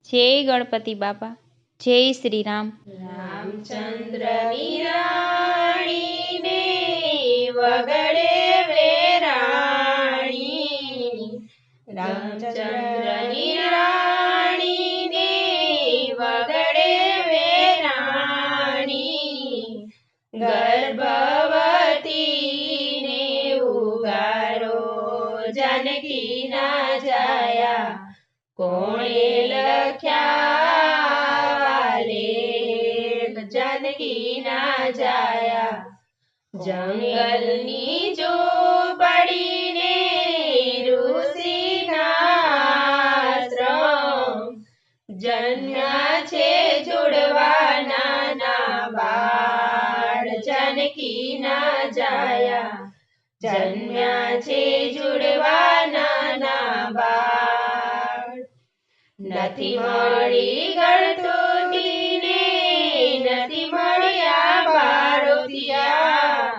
જય ગણપતિ બાપા, જય શ્રી રામ। રામચંદ્ર નિરાણીને વગડે વેરાણી, રામચંદ્ર નિરાણીને વગડે વેરાણી, ગર્ભવતીને ઉગારો જાનકીના જાયા, કોણે લખ્યા લેખ જાનકીના જાયા, જંગલની ઝૂંપડીને ઋષિના આશ્રમ, જન્મ્યા છે જોડવા નાના બાળ જાનકીના જાયા, જન્મ્યા છે જોડવા નાના બાળ, નથી મળી ગળથૂથીને નથી મળ્યા બાળોતિયા,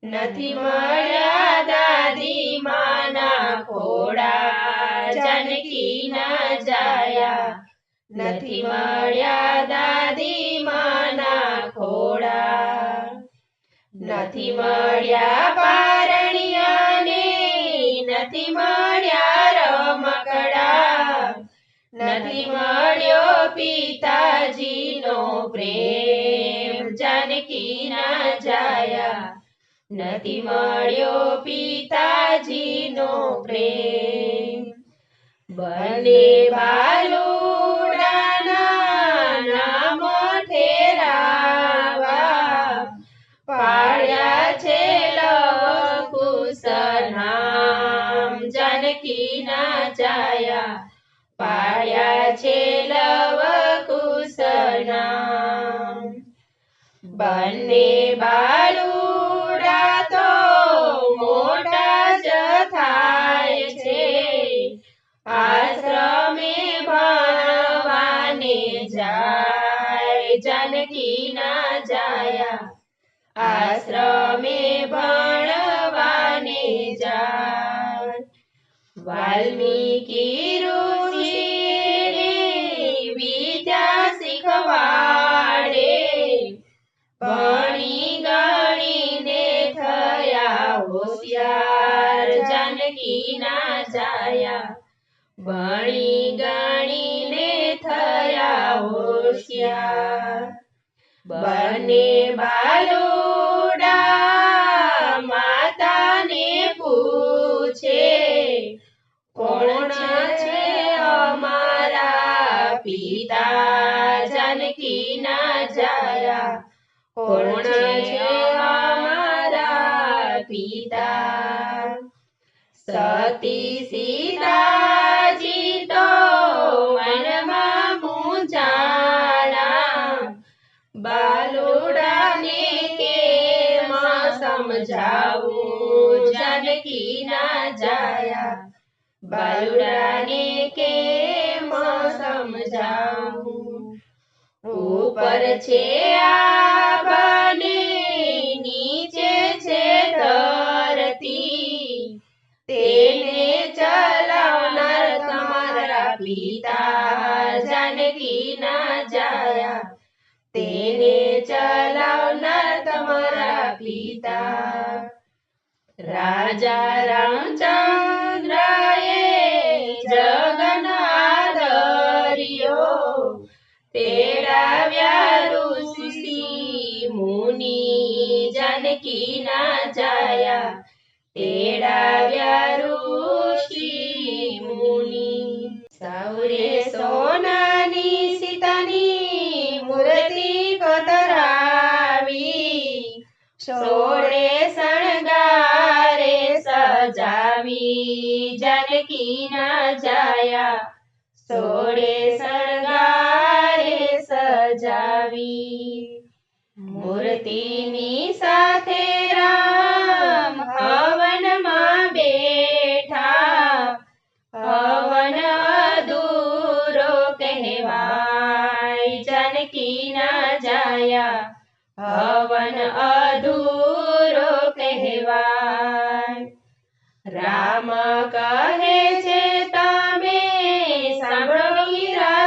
નથી મળ્યા દાદી માના ખોડા જાનકીના જાયા, નથી મળ્યા દાદી માના ખોડા, નથી મળ્યા પારણિયાને નથી મળ્યા રમકડા, નથી મળ્યો પિતાજીનો પ્રેમ જાનકીના જાયા, નથી મળ્યો પિતાજીનો પ્રેમ, બંને બાલુડાના નામ ઠેરાવા, પાડ્યા છે લવકુશ નામ જાનકીના જાયા, પાડ્યા છે લવકુશ નામ, બંને બાલુડા તો મોટા જ થાય છે, આશ્રમે ભણવાને જાય જાનકીના જાયા, આશ્રમે ભણવાને જાય, વાલ્મીકી ઋષિને વિદ્યા શીખવાડે, ભણી ગણીને થયા હોશિયાર જાનકીના જાયા, ભણી ગણીને થયા હોશિયાર, બંને બાલુડા માતાને પૂછે, કોણ છે અમારા પિતા જાનકીના જાયા, કોણ છે અમારા પિતા, સતી સીતાજી તો મનમાં મૂંઝાણા, બાલુડાને કેમ સમજાવું જાનકીના જાયા, બાલુડાને કેમ સમજાવું, ઉપર છે આભને નીચે છે ધરતી, તેને ચલાવનાર તમારા પિતા જાનકીના જાયા, તેને ચલાવનાર તમારા પિતા, રાજા રામચંદ્રએ જગન આદર્યો, તેડાવ્યા ઋષિ મુનિ જાનકીના જાયા, તેડાવ્યા ઋષિ મુનિ, સૌરે સોનાની સીતાની મૂર્તિ કતરાવી, સોળે શણગારે સજાવી જાનકીના જાયા, સોળે શણગારે સજાવી, મૂર્તિની સાથે રામ હવનમાં બેઠા, હવન અધૂરો કહેવાય જાનકીના જાયા, હવન અધૂરો કહેવાય, રામ કહે છે તમે સાંભળો વીરા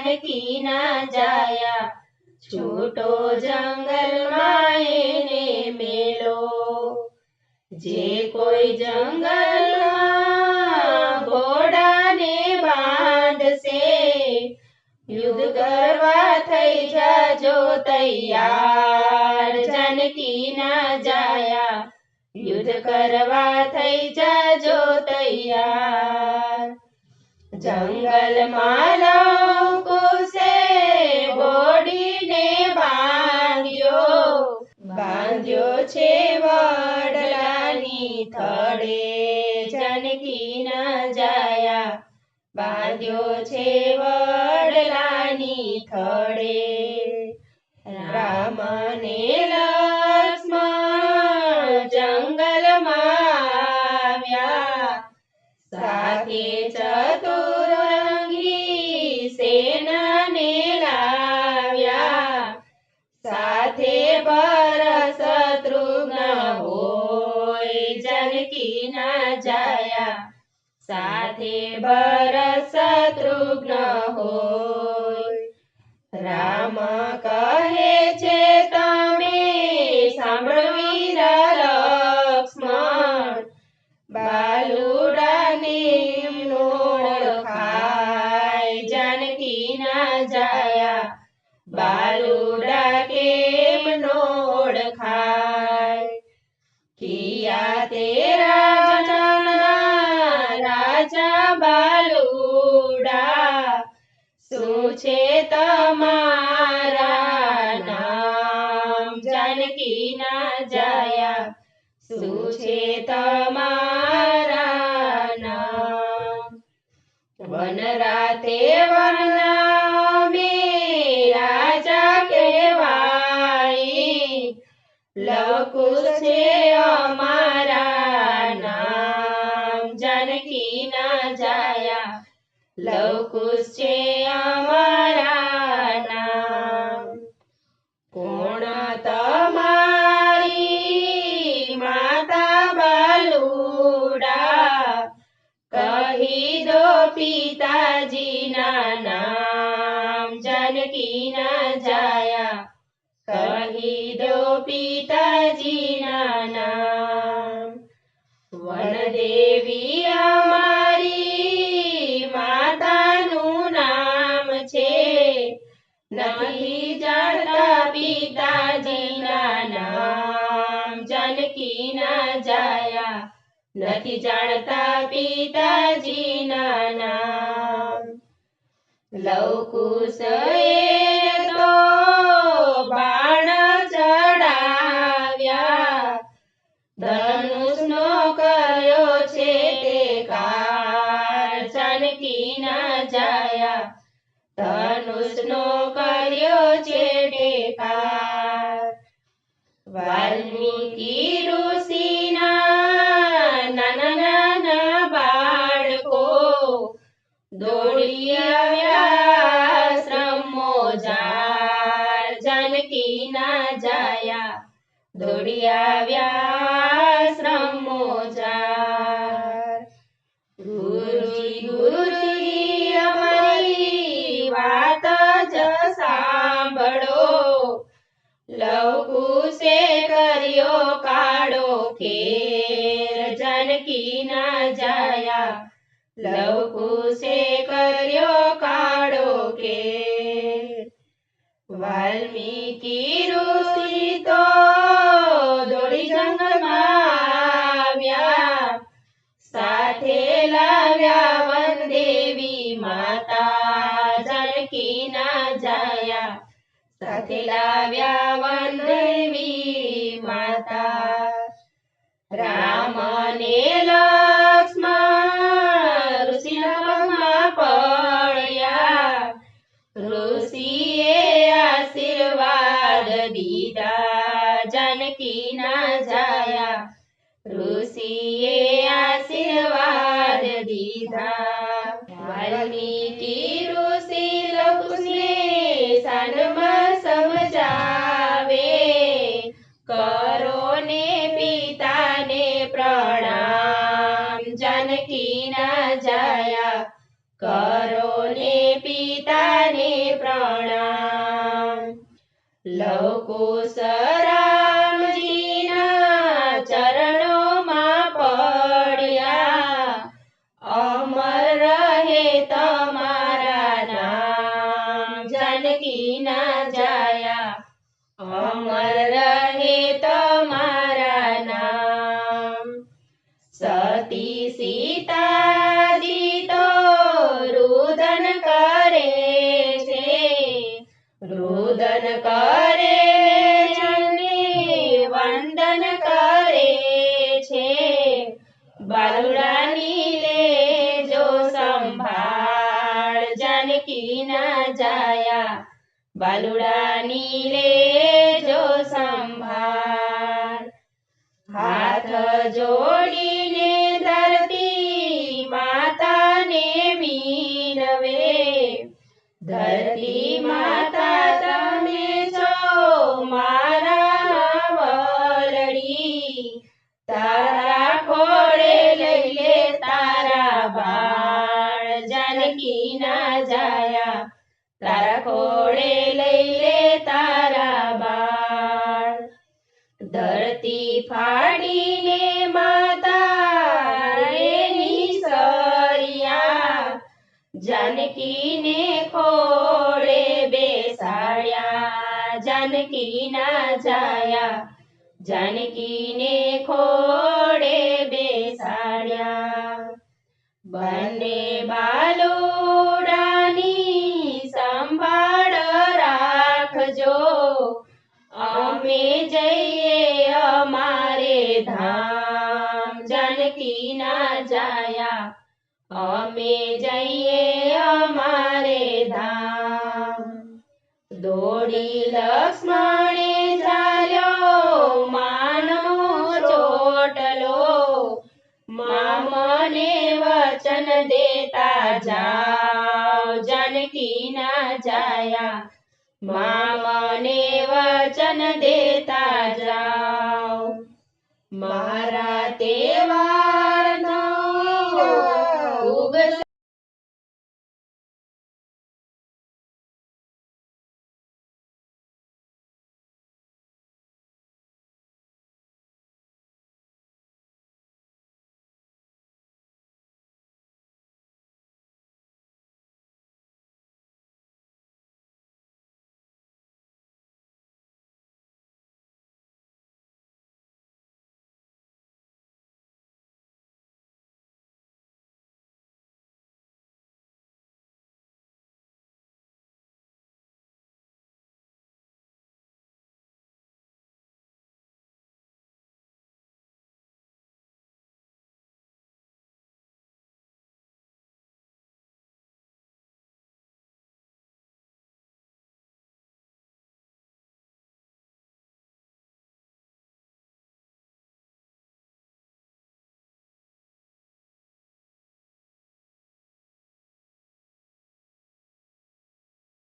जानकी ना जाया छूटो जंगल में એને મેલો જે કોઈ જંગલમાં ઘોડાને બાંધશે યુદ્ધ કરવા થઈ જાજો તૈયાર जानकी ના જાયા યુદ્ધ કરવા થઈ જાજો તૈયાર જંગલમાં લવકુશે ઘોડીને બાંધ્યો છે વડલાની થડે जानकी ના જાયા બાંધ્યો છે વડલાની થડે રામ ને લક્ષ્મણ જંગલમાં આવ્યા સાથે ચતુરંગી સેનાને લાવ્યા સાથે ભરત શત્રુઘ્ન હોય जानकी ના જાયા સાથે ભરત શત્રુઘ્ન હોય રામ કહે છે તમે સાંભળો વીર લક્ષ્મણ બાલુડાને ઓળખાય जानकी ના જાયા બાલુડા કેમ નો ઓળખાય કિયા તે રાજા બાલુડા શું છે તમારા નામ जानकी ના જાયા શું છે તમારા નામ વન રાતે વનના મે રાજા કહેવાય લવકુશ છે અમારા નામ जानकी ના જાયા લવકુશ છે અમારા નામ કોણ તમારી માતા બાલુડા કહી દો પિતાજીના નામ जानकी ના જાયા કહી દો પિતાજીના નામ વનદેવી અમારી માતાનું નામ છે નથી જાણતા પિતાજીના નામ जानकी ના જાયા નથી જાણતા પિતાજીના નામ લવકુશ એ તો બાણ ચડાવ્યા ધનુષનો કર્યો છે તે કાર जानकी ના જાયા ધનુષનો કર્યો છે તે કાર વાલ્મીકી ઋષિના નાના નાના બાળકો દોડી આવ્યા શ્રમો જાર जानकी ના જાયા દોડી આવ્યા શ્રમો જાર ગુરુજી અમારી વાત જ સાંભળો લવકુશે કર્યો કાળો ખેર जानकी ના જાયા લવકુશે કર્યો કાળો ખેર વાલ્મીકી ઋષિ તો દોડી જંગલમાં આવ્યા સાથે લાવ્યા વનદેવી માતા जानकी ના જાયા સાથે લાવ્યા વનદેવી માતા રામ ને લક્ષ્મણ ઋષિના પગમાં પડ્યા ઋષિએ આશીર્વાદ દીધા जानकी ના જાયા ઋષિએ આશીર્વાદ દીધા વાલ્મીકી ઋષિ લવકુશને સાનમાં સમજાવે કરો ને પિતાને પ્રણામ जानकी ના જાયા કરો ને પિતા સીતાને પ્રણામ. લવકુશ રામજીના ચરણોમાં પડ્યા, અમર રહે તમારા નામ. જાનકીના જાયા, અમર રહે તમારા નામ. સતી સીતાજી તો રુદન કરે છે, રુદન કરે અને વંદન કરે છે. બાલુડાની લેજો સંભાળ, જાનકીના જાયા, બાલુડાની લેજો સંભાળ. હાથ જોડીને ધરતી માતાને વિનવે, ધરતી માતા તમે છો મારા વલડી. તારા ખોળે લઈ લે તારા બાળ, જાનકીના જાયા, તારા ખોળે લઈ લે તારા બાળ. ધરતી ફાડીને માતા એની સરિયા, જાનકીને ખોળે બેસાડ્યા. જાનકીના જાયા, જાનકીને ખોળે બેસાડ્યા. બંને બાલુડાની સંભાળ રાખજો, અમે જઈએ અમારે ધામ. જાનકીના જાયા, અમે જઈએ અમારે ધામ. દોડી લક્ષ્મણે ઝાલ્યો માનો ચોટલો, મા મને વચન દેતા જાઓ. જાનકીના જાયા, મા મને વચન દેતા જાઓ. મારા તેવા